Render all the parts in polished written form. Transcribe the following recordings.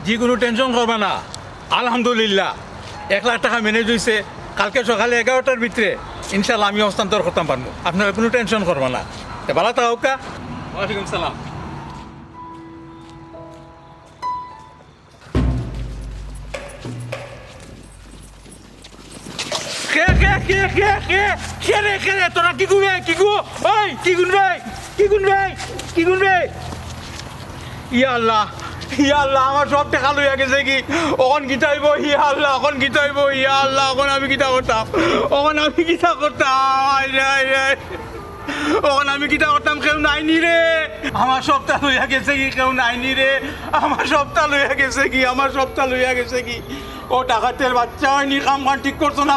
জি কোনো টেনশন করবা না আলহামদুলিল্লাহ 1 লাখ টাকা ম্যানেজ হয়েছে কালকে সকালে 11টার ভিতরে ইনশাল্লাহ আমি হস্তান্তর করতাম পারবো আপনারা কোনো টেনশন করবা না ভালো থাকা হোক। ওয়ালাইকুম সালাম। তোরা কি গুবে কি গু ওই কি গুন ভাই ইয়া আল্লাহ আমার সব টাকা লইয়া গেছে কি ওখন গীতা হইব ইয়া আল্লাহ ওখন গীতা হইব ইয়া আল্লাহ ওখন আমি গীতা করতাম ওখন আমি গীতা করতাম কেউ নাইনি রে আমার সপ্তাহ লইয়া গেছে কি কেউ নাইনি রে আমার সপ্তাহ লইয়া গেছে কি ও ডাকাতের বাচ্চা হয়নি কাম ঠিক করছো না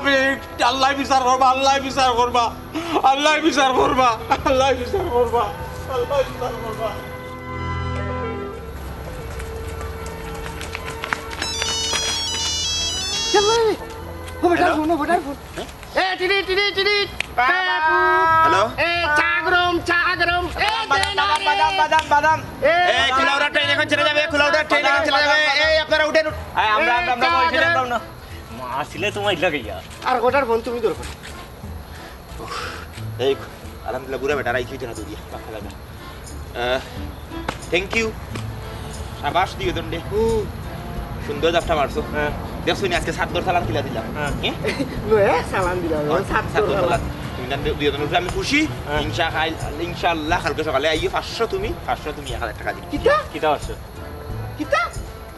আল্লাহ বিচার করবা হ্যালো বাদাম খোলাউড়া ট্রেন এখন চলে যাবে আপনারা উঠেন আমরা আসলে তোমার লাগে আর গোটার ফোন তুমি দরকার এই আলহামদুলিল্লাহ বুড়া বেটা রাইছি না তুই পাখা লাগা থ্যাংক ইউ শাবাশ দিও দন্ডে সুন্দর জাফটা মারছো দেখছো নি আজকে 7 সালাম কিলা দিলাম সালাম দিলাম আমি খুশি ইনশাআল্লাহ কালকে সকালে আইও 500 তুমি 1000 টাকা দিবি কিটা আছে কিতা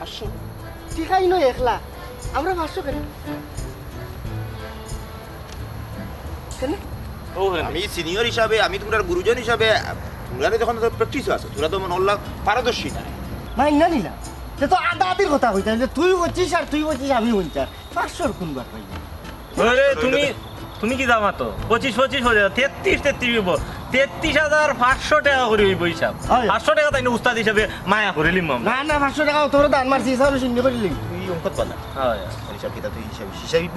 500 ঠিকাই নয় একলা আমরা 500 কেন আমি সিনিয়র হিসাবে আমি তোমার গুরুজন হিসাবে তোমরা যখন প্র্যাকটিস আছে তোরা তো মনে হল্লা পারদর্শী না মাইন না নিলা সে তো আদা আদির কথা কইতা যে তুই বলছিস আর তুই বলছিস আমি বলছি 500 কোন বার পাই তুমি কি দাম তো 25 হয়ে যাবে 33,500 টাকা করে ওই হিসাব 500 টাকা তাই উস্তাদ হিসাবে মায়া করে লিম না 500 টাকা তোর দান মারছি হিসাবে শুনতে পারলি তুই অঙ্কত পালা হিসাব কিতা তুই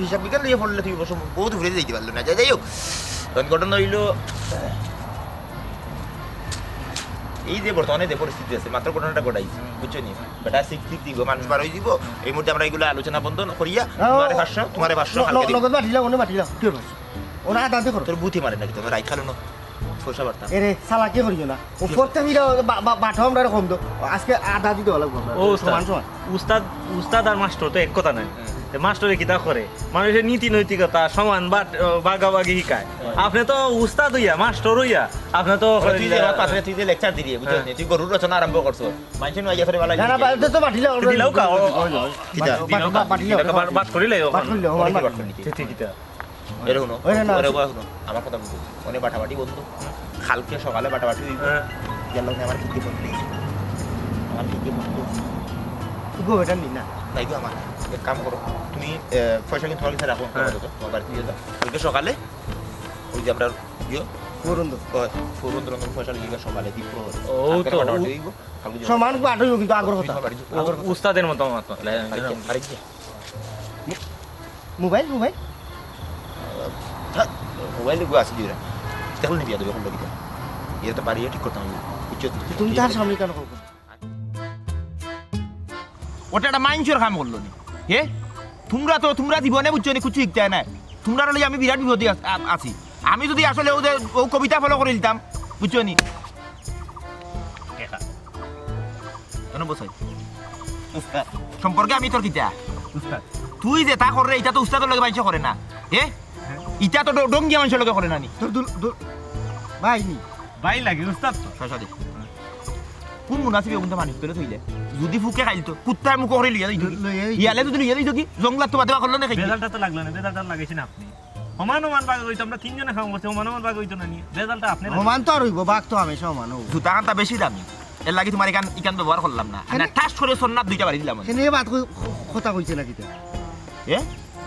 হিসাব বিকাল দিয়ে পড়লে তুই বসে বহুত ঘুরে যাইতে পারলো না যাই হোক তখন ঘটনা হইল এই যে বর্তমানে যে পরিস্থিতি আছে মাত্র ঘটনাটা ঘটাই বুঝছো নি বেটা শিখ দিব মানুষ বার হয়ে দিব এই মুহূর্তে আমরা এগুলো আলোচনা বন্ধ করিয়া তোমার 500 লগত বাটিলা ওনে বাটিলা কি হলো ওনা আদা দে করো তোর বুদ্ধি মারে নাকি তোমার রাইট খালো না পয়সা বাড়তা এরে সালা কি করিও না ও ফরতে মিরা বাঠো আমরা কম দো আজকে আদা দিতে হলো ও উস্তাদ আর মাস্টার তো এক কথা নাই মাস্টারে কিতা করে মানুষের নীতি নৈতিকতা সমান বাগাবাগি শিকায় আপনি তো উস্তাদ হইয়া মাস্টার হইয়া আপনি তো তুই যে লেকচার দিলি বুঝছো তুই গরুর রচনা আরম্ভ করছো মানুষ নয় ইয়া করে বালা না বাইরে তো বাটিলা দিলাও কা বাটিলা বাট করিলে ঠিক কিতা এরকম আমার কথা বুঝো অনেক বাটাবাটি বন্ধু কালকে সকালে বাটাবাটি হইব গেল আমার কি বললি গো এটা নি না তাই আমার এক কাম করো তুমি পয়সা কিন্তু তোমার কাছে রাখো তোমার বাড়িতে দিয়ে দাও কালকে সকালে ওই যে আমরা গিয়ে ফুরুন পয়সা লিখে সকালে দিব সমান বাটইও কিন্তু আগর কথা উস্তাদের মতো মোবাইল গুলো আছে দিয়ে দেখুন নিবি দেবে হলো কিটা এটা তো বাড়িয়ে ঠিক করতে হবে তুমি তার সামনে কেন করবে ওটা একটা মাইন্ডসের কাম করলো নি হে তোমরা জীবনে বুঝছো নি কিছু শিখতে না তোমরা হলে আমি বিরাট বিপদে আছি আমি যদি আসলে ও কবিতা ফলো করে দিতাম বুঝছো নি সম্পর্কে আমি তোর কিতা তুই যে তা করে এটা তো উস্তাদের লগে মানুষ করে না হে ইটা তো ডঙ্গিয়া মানুষের লগে করে না নি ভাই লাগে উস্তাদ তো সসাদে কোন মুনাসিবে কোনটা মানুষ করে থইলে যদি ফুকে খাইতো কুত্তার মুখ করে লিয়া ইয়ালে যদি লিয়া দিত কি জঙ্গলাত তো বাদবা করলো না খাই রেজাল্টটা তো লাগলো না রেজাল্টটা লাগাইছেন আপনি সমান ভাগ হইতো আমরা তিনজনে খাওয়া করতে সমান ভাগ হইতো না নি রেজাল্টটা আপনি সমান তো আর হইব ভাগ তো আমি সমান হইব জুতা কানটা বেশি দামি এর লাগি তোমার ইকান ব্যবহার করলাম না না ঠাস করে সন্ন্যাত দুইটা বাড়ি দিলাম কেনে বাত কথা কইছে নাকি তে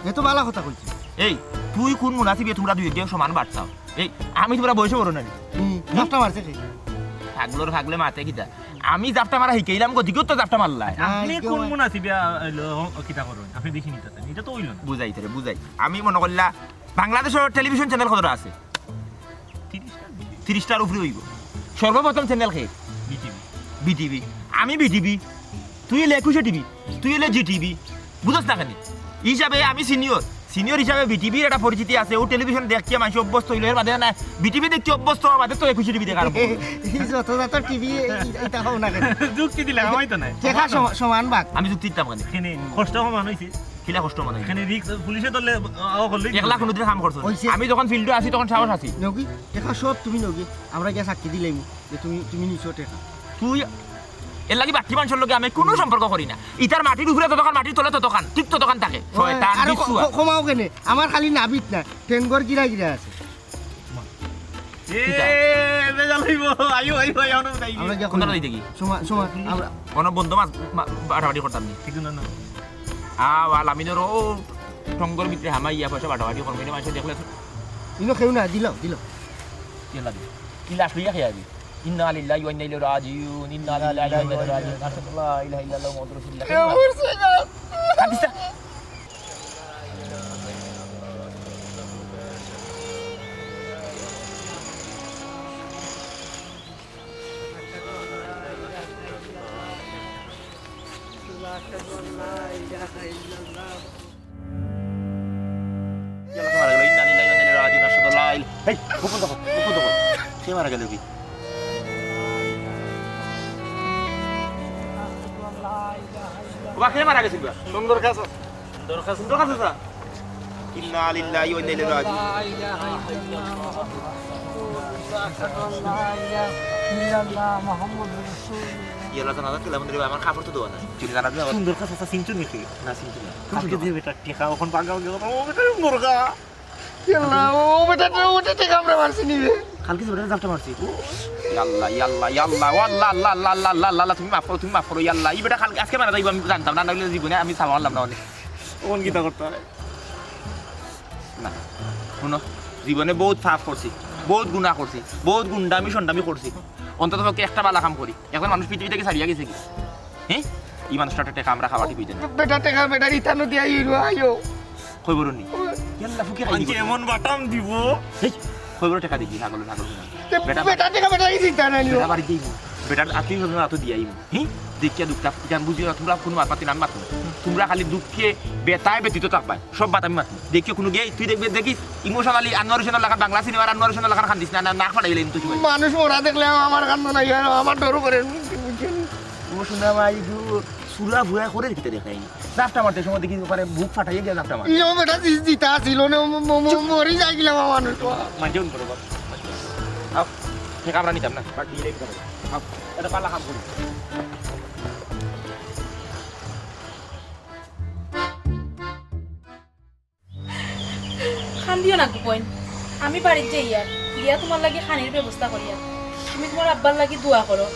এ তো ভালো কথা কইছে এই তুই কোন মুনাসিবে তোমরা দুই একজন সমান বাড়ছাও এই আমি তোমরা বয়স বড় না জাফটা মারছে কি ভাগলে মাতে কিটা আমি জাফটা মারা শিখাইলাম গদিকেও তো জাফটা মারলাই আপনি কোন মুনাসিবে কিটা করুন আপনি দেখি নিতে এটা তো হইল না বুঝাই আমি মনে করলা বাংলাদেশের টেলিভিশন চ্যানেল কতটা আছে 30টার উপরে হইব সর্বপ্রথম চ্যানেল খে বিটিভি আমি বিটিভি, তুই এলে 21 টিভি, তুই এলে জি টিভি, বুঝছ না কেন? হিসাবে আমি সিনিয়র হিসাবে বিটিভির একটা পরিচিতি আছে। ও টেলিভিশন দেখিয়ে মানুষ অভ্যস্ত হইল, এর বাদে না বিটিভি দেখতে অভ্যস্ত হওয়ার বাদে তো 21 টিভি দেখার যত টিভি এটা হও না কেন যুক্তি দিলে হয়তো নাই দেখা সমান ভাগ। আমি যুক্তি দিতাম কেন? এখানে কষ্ট সমান হয়েছে, কিলা কষ্ট মানে এখানে রিক্স পুলিশে ধরলে একলা কোনোদিন কাম করছো? হইছে। আমি যখন ফিল্ডে আছি তখন সাহস আছি। নগি দেখা সব তুমি নগি, আমরা গিয়ে সাক্ষী দিলাম যে তুমি নিছো টেকা। তুই এর লাগি বাকি মানুষের লগে আমি কোনো সম্পর্ক করি না। ইতার মাটির উপরে ততক্ষণ, মাটির তলে ততক্ষণ, ঠিক ততক্ষণ থাকে। শয়তান আর বিচ্ছুয়া। ক্ষমাও কেনে আমার খালি নাবিত না টেনগর গিরা গিরা আছে। আমরা গিয়া কোনটা লই দেখি? সমান আমরা কোনো বন্ধু মাছ বাটাবাটি করতাম নি। আমিনের ও টঙ্গর ভিতরে হামাই ইয়া পয়সা বাটাবাটি করবো, মানুষ দেখলে ইনো খেউ না দিল কিলা দিবি? কিলা আসলে ইয়া খেয়ে যাবি। ইন্না লিল্লাহি ওয়া ইন্না ইলাইহি রাজিউন, ইন্না লিল্লাহি ওয়া ইন্না ইলাইহি রাজিউন, আল্লাহ ইলাহা ইল্লাল্লাহ মুহাম্মাদুর রাসূলুল্লাহ। হাদিসটা মারা গেছে। সুন্দর কাজ ইন্না লিল্লাহি ওয়া ইন্না ইলাইহি রাজিউন। ইয়ালা জানা দিলাম রে আমার খাবার তো দেওয়া না। চুরি জানা দিলাম সুন্দর কথা চিন্তা নাকি না চিন্তা না। কালকে যে বেটা টিকা ওখান পাগাও গেল ও বেটা মুরগা ইয়াল্লাহ ও বেটা টেকা আমরা মারছি নিবে। কালকে যে বেটা জাপটা মারছি। ইয়াল্লাহ ইয়াল্লাহ ইয়াল্লাহ আল্লাহ আল্লাহ আল্লাহ আল্লাহ আল্লাহ তুমি মাফ করো ইয়াল্লাহ। এই বেটা কালকে আজকে মারা যাইব আমি জানতাম না, নাহলে জীবনে আমি সামালাম না অনেক। কোন গীতা করতে হয় না শুনো, জীবনে বহুত পাপ করছি, বহুত গুনাহ করছি, বহুত গুন্ডামি সন্ডামি করছি, অন্তত পক্ষে একটা বালা কাম করি। এখন মানুষ পৃথিবী থেকে ছাড়িয়া গেছে কি? হ্যাঁ, এই মানুষটা টেকা আমরা খাওয়াটি বুঝেন বেটা টেকা বেটা ইতানো দিয়া ইরো আইও কই বরুনি ইয়াল্লাহ ফুকে খাই দিব। এমন বাটাম দিব এই কই বড় টেকা দিবি ছাগল বেটা বেটা টেকা বেটা ইতা না নিও বেটা বাড়ি দিব, বেটার আত্মীয় স্বজন এত দিয়াই হ্যাঁ। দেখিয়া দুঃখটা জান বুঝিও তোমরা কোনো মাত পাতি আমি মাতবো, তোমরা খালি দুঃখে বেতায় ব্যতীত থাকবাই, সব বাত আমি মাতবো। দেখিও কোনো গিয়ে তুই দেখবি দেখিস ইমোশনালি আনোয়ারেশনাল লাগান বাংলা সিনেমার আনোয়ারেশনাল লাগান খান্দিস না না ফাটাইলে কিন্তু কি মানুষ মোরা দেখলে আমার কান্দ নাই আর আমার ডর করে বুঝছেন। ইমোশনাল মাই সুরা ভুয়া করে দিতে দেখাই জাফটা মারতে সময় দেখি ওখানে বুক ফাটাইয়ে গিয়ে জাফটা মার। ইও বেটা জিতা ছিল না মরি যাই গেলাম মানুষ মানছেন বরাবর আও ঠিক আমরা নিতাম না বাট দিয়ে রেখে দাও। আও এটা পালা কাম করি। খান দিও না গোপন, আমি বাড়িতে যাই আর গিয়া তোমার লাগি খানির ব্যবস্থা করি আর তুমি তোমার আব্বার লাগি দোয়া করো।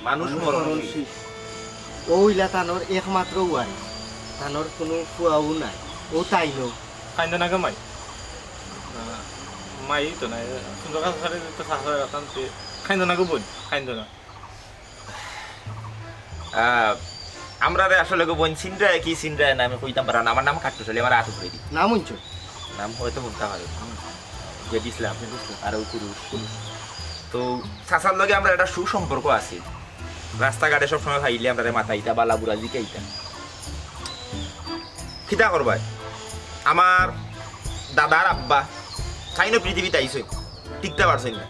মানুষ মরণশীল ওইলা তানোর একমাত্র ওয়াই, তানোর কোনো ফুয়াও নাই, ও তাই নো খাইন্দ না মাই মাই তো নাই সুন্দর কথা সারে তো সাহস রাখতাম সে খাইন্দ না বোন খাইন্দ না আমরা আসলে বোন সিন্দ্রায় কি সিন্দ্রায় নামে কইতাম পারা না। আমার নাম কাটতে চলে আমার আত করে দিই নাম উঞ্চ নাম হয়তো বলতে পারে যে ইসলাম আর ওই পুরুষ তো চাচার লগে আমরা একটা সুসম্পর্ক আছি। রাস্তাঘাটে সবসময় খাইলে আমরা মাথাইতা বালা বুড়া জিকাইতাম খিতা করবাই। আমার দাদার আব্বা খাইনো পৃথিবীতে আইসই টিকতে পারছেন না,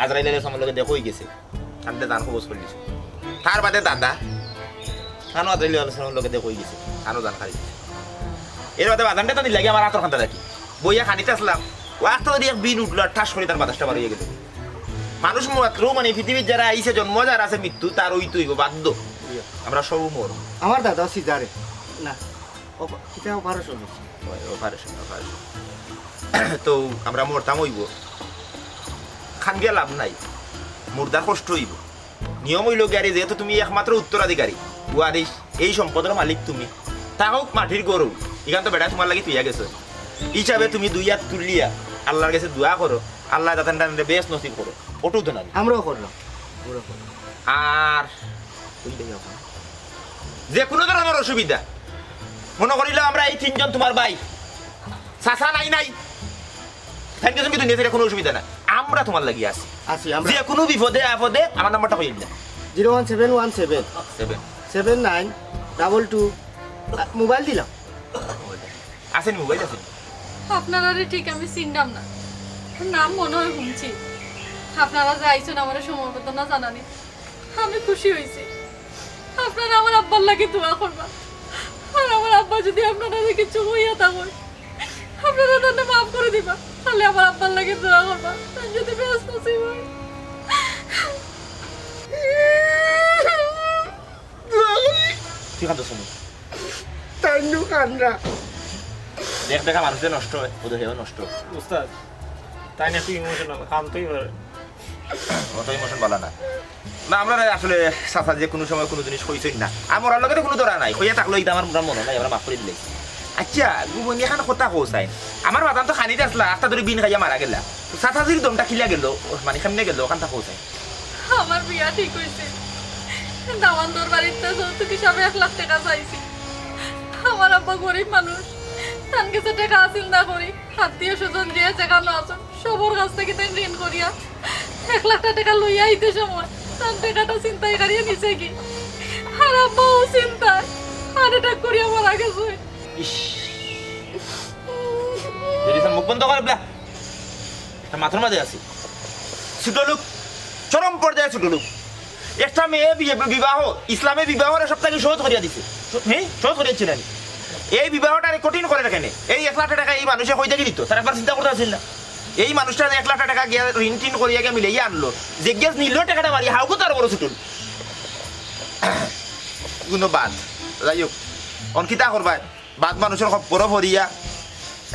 আজরাইলের সময় লগে দেখোই গেছে খানতে দান খবর করে দিছে। তার বাদে দাদা খানো আজরাইলের সময় লগে দেখোই গেছে খানো দান খাই দিছে। এর বাদে বাদানটা তো লাগে আমার আতর খান্তা দেখি বইয়া খানিতে আসলাম ও আত্ম দিয়ে বিন উঠলো আর ঠাস করে তার বাতাসটা বাড়িয়ে গেল। মানুষ মাত্র মানে পৃথিবীর যারা আইসে জন্ম যারা আছে মৃত্যু তার ওই তুই বাধ্য, আমরা সব মর। আমার দাদা সিজারে না এটা অপারেশন অপারেশন তো আমরা মরতাম হইব, খান গিয়া লাভ নাই, মুর্দার কষ্ট হইব। নিয়ম হইল গাড়ি যেহেতু তুমি একমাত্র উত্তরাধিকারী ওয়ারিস এই সম্পদের মালিক তুমি তাও মাটির গরু এখান তো বেটা তোমার লাগি তুইয়া গেছো হিসাবে তুমি 2 হাত তুলিয়া আল্লাহর কাছে দোয়া করো আল্লাহ যাতে বেশ নসিব করো ওটু তো না আমরাও করলাম আর যে কোনো ধরনের অসুবিধা মনে করিল আমরা এই 3 জন তোমার ভাই চাচা নাই নাই থ্যাংক ইউ কিন্তু নিজের কোনো অসুবিধা না আমরা তোমার লাগি আছি আছি আমরা যে কোনো বিপদে আপদে আমার নাম্বারটা কইল না 01717 7 7922 মোবাইল দিলাম আসেন মোবাইল আছেন আপনারা ঠিক আমি চিনলাম না নাম মনে হয় শুনছি আপনারা যে আইসেন আমার সমবেদনা জানানি আমি খুশি হয়েছি আপনারা আমার আব্বার লাগে দোয়া করবা আর আমার আব্বা যদি আপনারা কিছু হইয়া থাকুন আপনারা তাহলে মাফ করে দিবা তাহলে আমার আব্বার লাগে দোয়া করবা আর যদি ব্যস্ত ছিল ঠিক আছে শুনুন তাইনু কান্না দেখ দেখা মানুষের নষ্ট হয় ওদের হেও নষ্ট উস্তাদ তাই না একটু ইমোশনাল কামতেই পারে অত ইমোশন বলা না না আমরা আসলে চাচা যে কোনো সময় কোনো জিনিস কইছই না আমার লগে তো কোনো ধরা নাই কইয়া থাকলো এটা আমার মনে নাই আমরা মাফ করে দিলে আচ্ছা গুবনি এখন কথা কৌসাই আমার বাদাম তো খানিতে আসলা আস্তা ধরে বিন খাইয়া মারা গেলা চাচা যদি দমটা খিলিয়া গেল মানে সামনে গেল ওখান তা কৌসাই আমার বিয়া ঠিক হয়েছে দাওয়ানদর বাড়িতে যৌতুক হিসাবে 1 লাখ টাকা চাইছি আমার আব্বা গরিব মানুষ তান কাছে টাকা আসিল না করি আত্মীয় স্বজন দিয়ে যেখানে আছেন সবার কাছ থেকে তাই ঋণ করিয়া 1 লাখ টাকা লইয়া আইতে সময় তার টাকাটা চিন্তায় কারিয়ে নিছে কি আর আব্বাও চিন্তায় হার্ট অ্যাটাক করিয়া মারা গেছে ইস মুখ বন্ধ করে বলা মাথার মাঝে আছি ছোট লোক চরম পর্যায়ে ছোট লোক একটা মেয়ে বিবাহ ইসলামে বিবাহের সপ্তাহে শোধ করিয়া দিছে হ্যাঁ শোধ করিয়াছিলেন এই বিবাহটা কঠিন করে রাখেন এই 1 লাখ টাকা এই মানুষে কই থেকে দিত তার একবার চিন্তা করতে আসছিল না এই মানুষটা 1 লাখ টাকা গিয়া ঋণ টিন করিয়া গিয়ে মিলাইয়া আনলো যে গ্যাস নিল টাকাটা বাড়ি হাউকো তার বড় ছোট কোনো বাদ যাই হোক অনকিতা করবাই বাদ মানুষের খবর ভরিয়া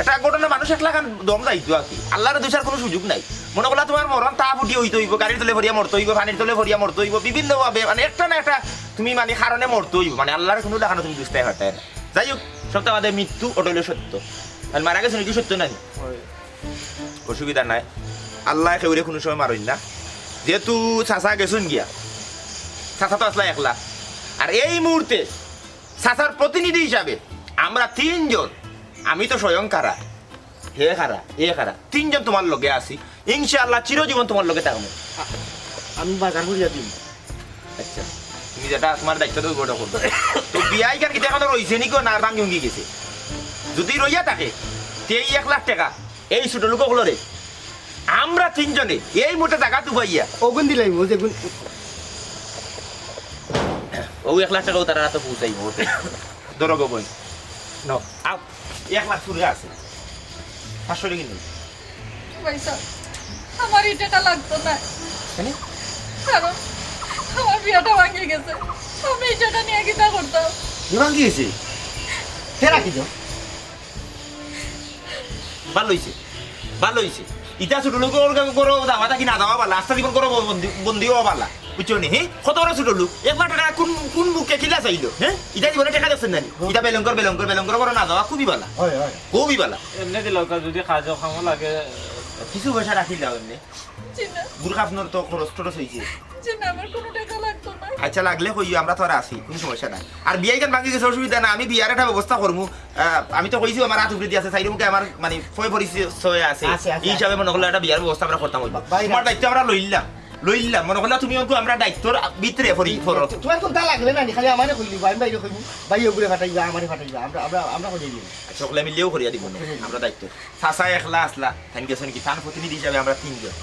এটা ঘটনা মানুষ 1 লাখ দম যাইতো আর কি আল্লাহর দোষার কোনো সুযোগ নাই মনে করলা তোমার মরণ তা ফুটি হইতে হইব গাড়ির তলে ভরিয়া মরতে হইব পানির তলে ভরিয়া মরতে হইব বিভিন্নভাবে মানে একটা না একটা তুমি মানে কারণে মরতে হইব মানে আল্লাহর কোনো দেখানো তুমি বুঝতে পারতে না যাই হোক সপ্তাহ বাদে মৃত্যু ওটাইল সত্য আর মারা গেছে নাকি সত্য নাই অসুবিধা নাই আল্লাহ কেউরে কোনো সময় মারইন না যেহেতু চাচা গেছুন গিয়া চাচা তো আসলা 1 লাখ আর এই মুহূর্তে চাচার প্রতিনিধি হিসাবে আমরা 3 জন আমি তো স্বয়ং কারা হে কারা এ কারা 3 জন তোমার লগে আছি ইনশাআল্লাহ চিরজীবন তোমার লগে থাকবো আমি বাজার করিয়া দিই আচ্ছা তুমি যেটা তোমার দায়িত্ব তো গোটা করবে তো বিয়াই কার কিটা এখন রইছে নিকো না ভাঙি ভাঙি গেছে যদি রইয়া থাকে এই 1 লাখ টাকা এই ছোট লোকগুলোরে আমরা 3 জনে এই মোটা টাকা দুবাইয়া ওগুন দিলাই বুঝে গুণ ও 1 লাখ টাকাও তারা তো পৌঁছাইব ধরো গো বই নো আও 1 লাখ চুরি আছে 500 টাকা নিন পয়সা আমার এই টাকা লাগতো না কেন কারণ আমার বিয়াটা ভাঙিয়ে গেছে আমি এই টাকা নিয়ে কি করতাম বিমান গিয়েছে ফেরা কি যাও ভালো হইছে ইটা ছোট লোক করো যাওয়া থাকি না যাওয়া পালা আস্তা জীবন করো বন্দিও পালা বুঝছো নি হ্যাঁ কত বড় ছোট লোক 1 লাখ টাকা কোন মুখে খিলা চাইলো হ্যাঁ ইটা জীবনে টাকা দিচ্ছেন না ইটা বেলঙ্কর করো না যাওয়া খুবই ভালা হয় হয় খুবই ভালা এমনি দিল যদি কাজ খামো লাগে কিছু পয়সা রাখি দাও এমনি চিনা বুড়কা আপনার তো খরচ টরচ হয়েছে চিনা আমার কোনো টাকা লাগতো না আচ্ছা লাগলে কইও আমরা তো আর আছি কোনো সমস্যা নাই আর বিয়াই গান ভাঙি গেছে অসুবিধা না আমি বিয়ার একটা ব্যবস্থা করবো আমি তো কইছি আমার হাত উপরে দিয়ে আছে সাইড মুখে আমার মানে ফয় পরিচয় আছে এই হিসাবে মনে করলে একটা বিয়ার ব্যবস্থা আমরা করতাম হইব তোমার দায়িত্ব আমরা লইলাম মনে করলে তুমি আমরা দায়িত্বর ভিতরে ফরি ফরো তোমার কোনটা লাগলে না খালি আমারে কইলি আমি বাইরে কইবো বাইরে ঘুরে ফাটাইবা আমারে ফাটাইবা আমরা কই দিই সকলে মিলেও করিয়া দিব না আমরা দায়িত্ব চাচা 1 লাখ আসলা থ্যাংক ইউ কি তার প্রতিনিধি হিসাবে আমরা 3 জন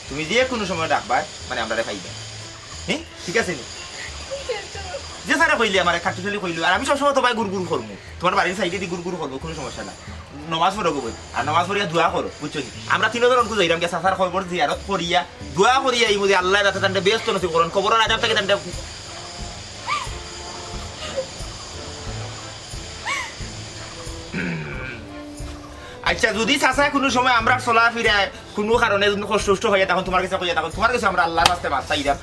তুমি যে কোনো সময় ডাকবা মানে আমরা পাইবা হ্যাঁ ঠিক আছে নি যে সারা কইলি আমার খাটুলি কইলো আর আমি সবসময় তো ভাই গুড় করবো তোমার বাড়ির সাইডে দিয়ে গুড় করবো কোনো সমস্যা না নমাজ পড়বো বই আর নমাজ পড়িয়া দোয়া করো বুঝছো আমরা 3 জন অঙ্কু যাইরাম গে সাসার খবর জিয়ারত করিয়া দোয়া করিয়া এই মধ্যে আল্লাহ রাতে তান্ডে ব্যস্ত নসিব করুন খবর আজাব থেকে তান্ডে আচ্ছা যদি চাচা কোনো সময় আমরা চলা ফিরা কোনো কারণে যদি কষ্ট হয়ে তখন তোমার কাছে কইয়া তখন তোমার কাছে আমরা আল্লাহর রাস্তায় মাফ চাইলাম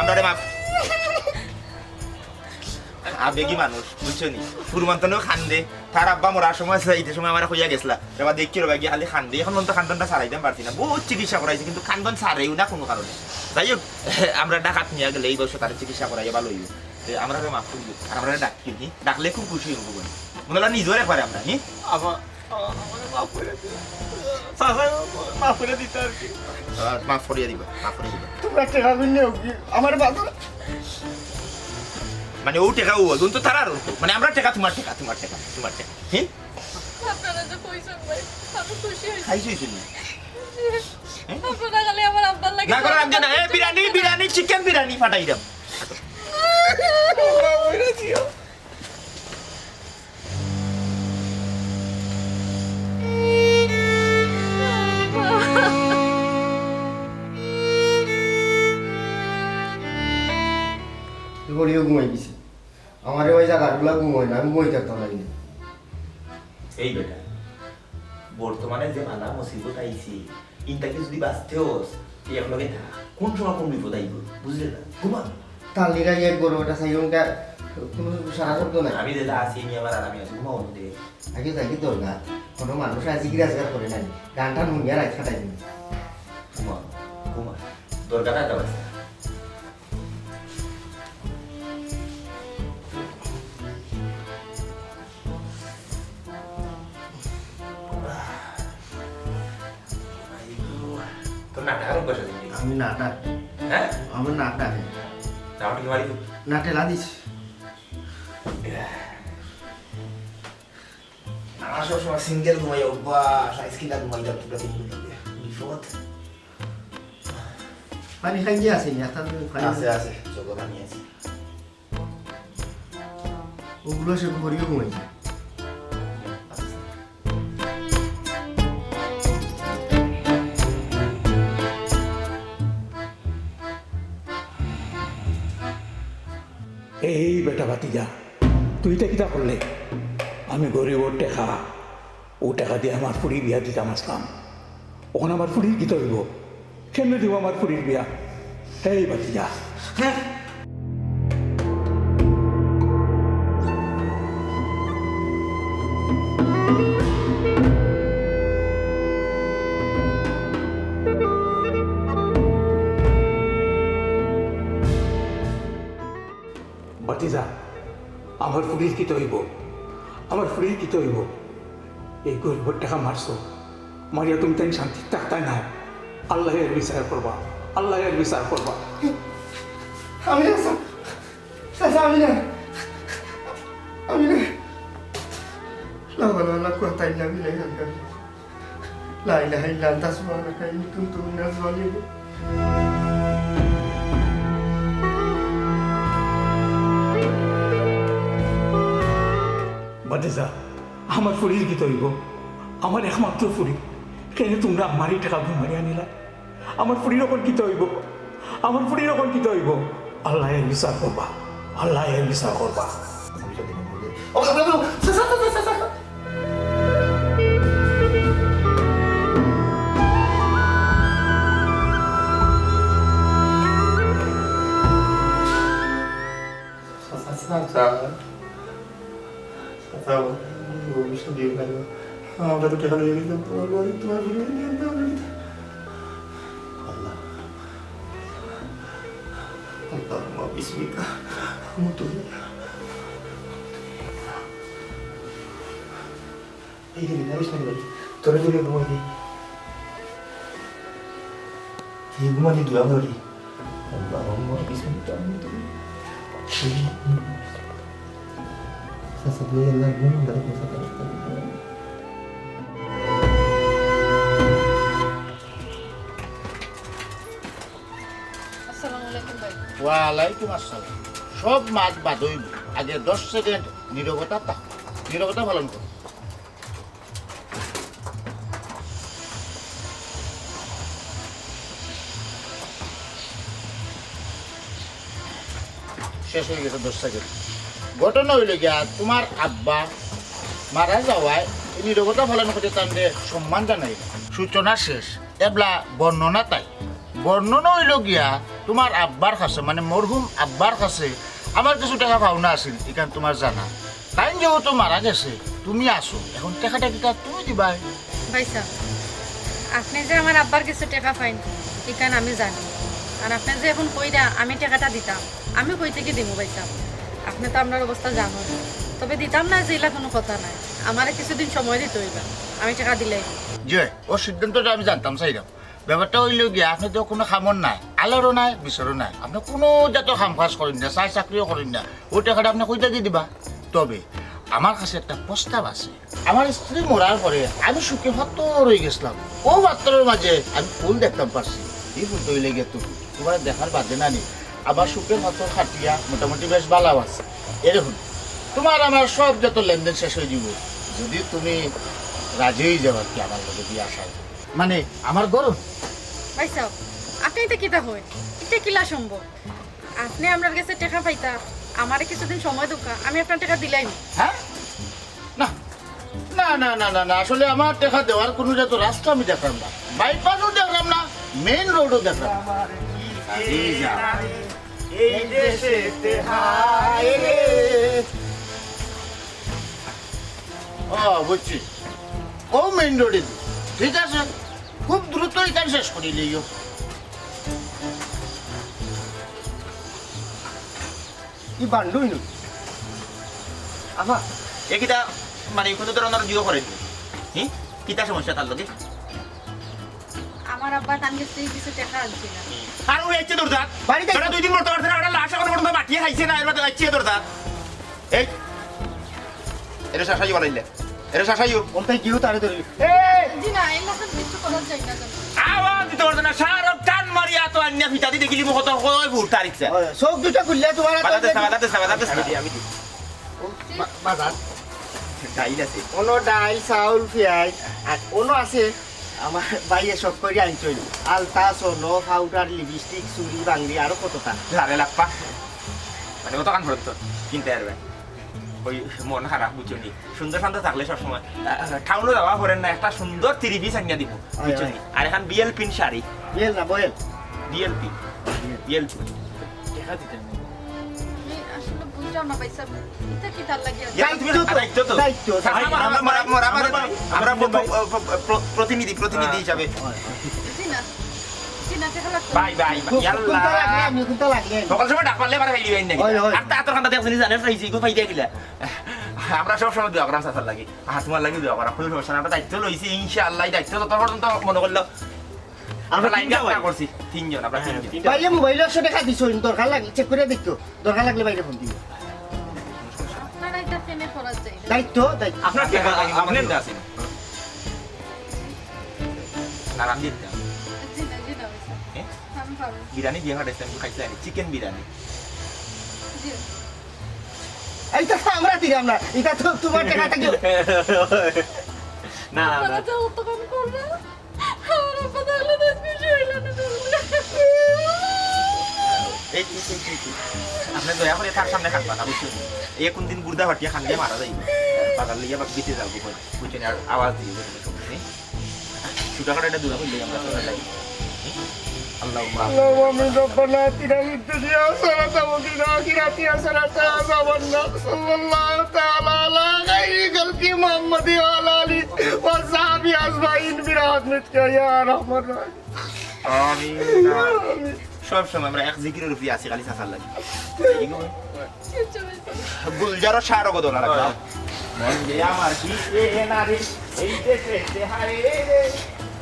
আমরা মাফ আবেগী মানুষ বুঝছো নি পুরমান্তনেও খান্দে তার আব্বা মরার সময় এইতে সময় আমার হইয়া গেছিলা এবার দেখি রবা গিয়ে খালি খান্দে এখন তো খান্দনটা ছাড়াইতে পারছি না বহুত চিকিৎসা করাইছে কিন্তু খান্দন ছাড়েও না কোনো কারণে যাই হোক আমরা ডাকাত নিয়ে গেলে এই বছর তার চিকিৎসা করাইয়া ভালো হইব আমরা মাফ করবো আর আমরা ডাকি নি ডাকলে খুব খুশি হইব মনে হলো নিজের একবারে আমরা হি আমার মাফ করে দিও চাচা মাফ করে দিতে আর কি মাফ করিয়া দিবা মাফ করিয়া দিবা তোমরা টাকা কিনে আমার বাজার মানে ও টাকা ও কিন্তু তার আর মানে আমরা টাকা তোমার টাকা তোমার টাকা তোমার টাকা হি আপনারা যে কইছেন ভাই আমি খুশি হইছি খাইছই শুনি আপনারা খালি আমার আব্বার লাগে না করে রাখবে না এ বিরিয়ানি বিরিয়ানি চিকেন বিরিয়ানি ফাটাই দাও মাফ করে দিও গড়িও ঘুমাই গেছি আমার ওই জায়গাগুলা ঘুমাই না আমি ঘুমাই থাকতাম না কিন্তু এই বেটা বর্তমানে যে মালা মুসিবত আইছি ইনটাকে যদি বাঁচতে হোস এই একলগে থাক কোন সময় কোন বিপদ আইব বুঝলে না ঘুমা তার নিরা এক বড় ওটা সাইরুমটা কোনো সারা শব্দ নাই আমি যেটা আছি নি আমার আরামে আছি ঘুমাও দে আগে থাকি দরকার কোনো মানুষ আজ গিরাজগার করে নাই গানটা নুনিয়া রাত খাটাই দিন ঘুমা ঘুমা দরকারটা দাও তোর নাটক আরো বসে দিবি আমি নাটা হ্যাঁ আমার নাটা নাটক কি মারি নাটে লাদিস আমার সবসময় সিঙ্গেল ঘুমাই অভ্যাস আইসক্রিমটা ঘুমাই যাবে পুরো দিন বিপদ পানি খাই গিয়ে আছে নি আস্তে পানি আছে আছে চোখে পানি আছে ওগুলো সে গড়িও ঘুমাই এই বেটা ভাতিজা তুই এটা কিতা করলে আমি গরিবর টেকা ও টাকা দিয়ে আমার ফুড়ির বিয়া দিতাম আসলাম ওখানে আমার ফুড়ির কিতা হইব কেমনে দিব আমার ফুড়ির বিয়া এই ভাতিজা ভাতিজা আমার ফুড়ির কিতা হইব আমার ফুড়ির কিতা হইব এই গরিবর টাকা মারছো মারিয়া তুমি তাই শান্তি থাকতাই না আল্লাহ এর বিচার করবা আল্লাহ এর বিচার করবা আমি না চাচা আমি না আমি না لا ولا لا قوة إلا بالله العلي لا إله إلا أنت سبحانك إني كنت من الظالمين ভাতিজা আমার ফুড়ির কিতা হইব আমার একমাত্র ফুড়ি কেন তোমরা আমারই টাকা ঘুমারি আনিলা আমার ফুড়ির ওপর কিতা হইব আমার ফুড়ির ওপর কিতা হইব আল্লাহ এর বিচার করবা আল্লাহ এর বিচার করবা আমরা তো টাকা নিয়ে গেছিলাম তোমার বাড়ি তোমার ঘুরে নিয়ে আল্লাহ আল্লাহ বিসমিল্লাহ মুতু এই যে নাইস না তোরে দিলে ঘুমাই দি কি ঘুমাই দি দুয়া ধরি আল্লাহ বিসমিল্লাহ মুতু Sesuatu yang lain dari masalah itu. আসসালামু আলাইকুম ভাই ওয়ালাইকুম আসসালাম সব মাছ বাদই আগে 10 সেকেন্ড নীরবতা পালন করো শেষ হয়ে গেছে 10 সেকেন্ড ঘটনা হইল গিয়া তোমার আব্বা মারা যাওয়ায় নীরবতা পালন করতে তান্ডে সম্মান জানাই সূচনা শেষ এবলা বর্ণনা তাই বর্ণনা হইল গিয়া তোমার আব্বার কাছে মানে মরহুম আব্বার কাছে আমার কিছু টাকা পাওনা আছিল এখান তোমার জানা তাই যেহেতু মারা গেছে তুমি আসো এখন টাকাটা কিটা তুমি দিবা ভাই সাহেব আপনি যে আমার আব্বার কিছু টাকা পাইন এখানে আমি জানি আর আপনি যে এখন কইরা আমি টাকাটা দিতাম আমি কই থেকে দিব ভাই সাহেব আপনি তো আপনার অবস্থা জানো তবে দিতাম না যে এলা কোনো কথা নাই আমারে কিছুদিন সময় দিতে হইবা আমি টাকা দিলেই যে ও সিদ্ধান্তটা আমি জানতাম চাইলাম ব্যাপারটা হইল গিয়া আপনি তো কোনো খামর নাই আলোরও নাই বিচারও নাই আপনি কোনো জাতীয় কাম কাজ করেন না চাই চাকরিও করেন না ওই টাকাটা আপনি কইটা দিয়ে দিবা তবে আমার কাছে একটা প্রস্তাব আছে আমার স্ত্রী মরার পরে আমি সুখে ভাত্তর রয়ে গেছিলাম ও ভাত্তরের মাঝে আমি ফুল দেখতাম পারছি এই ফুল তো হইলে গিয়ে তোমার দেখার বাদে না নি আবার সুখের ভাত্তর খাটিয়া মোটামুটি বেশ ভালো আছে এরকম তোমার আমার সব যত লেনদেন শেষ হয়ে যাব যদি তুমি রাজি হয়ে যাবার কি আমার লোকে দিয়ে আসা মানে আমার গরম ভাই সাহেব আপনি এটা কিতা হয় এটা কিলা সম্ভব আপনি আপনার কাছে টাকা পাইতা আমারে কিছুদিন সময় দোকা আমি আপনার টাকা দিলাই হ্যাঁ না না না না না না আসলে আমার টাকা দেওয়ার কোনো যত রাস্তা আমি দেখলাম না বাইপাসও দেখলাম না মেইন রোডও দেখলাম না। এই দেশেতে হায় রে। ও বুঝছি ও মেইন রোডে ঠিক আছে খুব দ্রুত এখান শেষ করি লিও ই বান্ধবী নই আফা এ কিতা মানে কোনো ধরনের জিও করে হি কিতা সমস্যা তার লগে আমার আব্বা তার কাছে কিছু টাকা আনছিল আর ওই এচ্ছে দরদাত বাড়িতে- বেটা দুই দিন মরতে পারছে না ওটা লাশ এখন পর্যন্ত বাটিয়ে খাইছে না এর এচ্ছে দরদাত এই এটা শাসাই বলাইলে এটা শাসাইও ওমতাই কিউ তারে ধরি জি না এই লাখান কিছু করার চাই না আওয়াজ দিতে পারছে না সারক টান মারিয়া তো আন্যা ফিতাদি দেখিলি মুখ তো কই ভুল তারিখছে চোখ দুটা খুললে তোমার বাদাতে আমি দি বাজার গাইল আছে কোনো ডাইল চাউল পেঁয়াজ আর কোনো আছে আমার বাইরে সব করে আনছই আলতা সোন পাউডার লিপস্টিক চুরি বাংলি আরো কতটা লারে লাপ্পা মানে কত কান পড়তো কিনতে পারবে ওই মন খারাপ বুঝলি সুন্দর সুন্দর থাকলে সবসময় টাউনে যাওয়া করেন না একটা সুন্দর 3 পিস আনিয়া দিব বুঝলি আর এখন বিএল পিন শাড়ি বেল না বয়েল বিএলপি বিএলপি টাকা দিতে নেই আসলে বুঝলাম না ভাই সাহেব এটা কি তার লাগে দায়িত্ব তো দায়িত্ব আমরা প্রতিনিধি হিসাবে জি না টাকা লাগবে বাই বাই ইয়াল্লা আপনি কোনটা লাগলেন সকাল সময় ডাক পারলে পারে ফাইলি বাইন নাকি হয়, হয়। আর তা তোর কান্তা দেখছিস জানেন ফাইছি গো ফাইদা গিলা আমরা সব সময় দোয়া করাম সাসার লাগি আর তোমার লাগি দোয়া করা কোনো সমস্যা না আমরা দায়িত্ব লইছি ইনশাআল্লাহ এই দায়িত্ব তত পর্যন্ত মনে করলো আমরা লাইন কাজ করছি তিনজন আমরা তিনজন বাইরে মোবাইলে 100 টাকা দিছো দরকার লাগলে চেক করে দেখতো দরকার লাগলে বাইরে ফোন দিও আপনারা এটা ফেনে করার চাই দায়িত্ব দায়িত্ব আপনার আপনি আছেন না রাম দিতে জি না ভাই সাহেব আমি পারবো বিরিয়ানি দিয়ে খাইছে আমি খাইছি চিকেন বিরিয়ানি জি এইটা তো আমরা দিলাম না এটা তো তোমার টাকা থাকি না আপনারা তো অত কম করবে আমার আব্বা তাহলে 10 মিনিট হইল না এই আপনি দয়া করে তার সামনে খান না বুঝছেন এই কোন দিন গুর্দা হটিয়া খান দিয়ে মারা যাইব পাতাল লিয়া বা বিতে যাবো বুঝছেন আর আওয়াজ দিয়ে দেবে সমস্যা নেই ছুটা করে এটা দূরে হইলে আমরা চলে যাই আল্লাহুম্মা اللهم ربنا اتنا في الدنيا حسنة وفي الآخرة حسنة وقنا صلى الله تعالى على خير خلق محمد وعلى آله وصحبه أجمعين برحمتك يا أرحم الراحمين আমিন সব সময় আমরা এক জিকিরের উপরে আছি খালি সাসার লাগি গুলজারও সারও কত না লাগবে মন যে আমার কি এ নারী এই দেশে হায় রে